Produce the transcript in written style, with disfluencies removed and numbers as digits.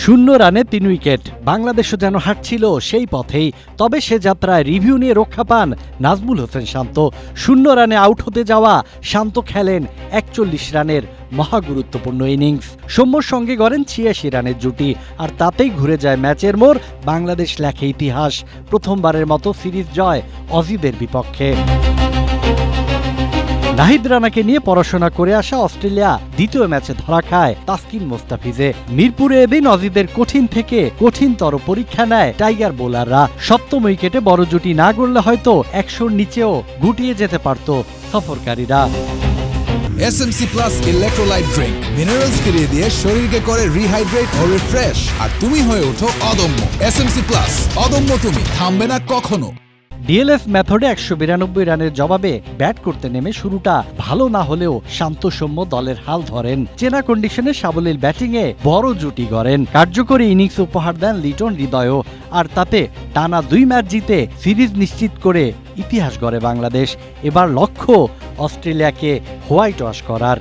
শূন্য রানে ৩ উইকেট, বাংলাদেশও যেন হাঁটছিল সেই পথেই। তবে সে যাত্রায় রিভিউ নিয়ে রক্ষা পান নাজমুল হোসেন শান্ত। 0 রানে আউট হতে যাওয়া শান্ত খেলেন ৪১ রানের মহাগুরুত্বপূর্ণ ইনিংস। সৌম্যর সঙ্গে গড়েন ৮৬ রানের জুটি, আর তাতেই ঘুরে যায় ম্যাচের মোড়। বাংলাদেশ লেখে ইতিহাস, প্রথমবারের মতো সিরিজ জয় অজিদের বিপক্ষে। নাহিদ রানাকে নিয়ে পড়াশোনা করে আসা অস্ট্রেলিয়া দ্বিতীয় ম্যাচে ধরা খায় তাসকিন মোস্তাফিজে। মিরপুরে এদিন অজিদের কঠিন থেকে কঠিনতর পরীক্ষা নেয় টাইগার বোলাররা। সপ্তম উইকেটে বড় জুটি না গড়লে হয়তো ১০০-র নিচেও গুটিয়ে যেতে পারত সফরকারীরা। SMC Plus electrolyte drink minerals ফিরিয়ে দিয়ে শরীরকে করে রিহাইড্রেট ও রিফ্রেশ, আর তুমি হয়ে ওঠো অদম্য। SMC Plus, অদম্য তুমি, থামবে না কখনো। ডিএলএফ মেথডে ১৯২ রানের জবাবে ব্যাট করতে নেমে শুরুটা ভালো না হলেও শান্ত সৌম্য দলের হাল ধরেন। চেনা কন্ডিশনে সাবলীল ব্যাটিংয়ে বড় জুটি গড়েন। কার্যকরী ইনিংস উপহার দেন লিটন হৃদয়ও, আর তাতে টানা ২ ম্যাচ জিতে সিরিজ নিশ্চিত করে ইতিহাস গড়ে বাংলাদেশ। এবার লক্ষ্য অস্ট্রেলিয়াকে হোয়াইট ওয়াশ করার।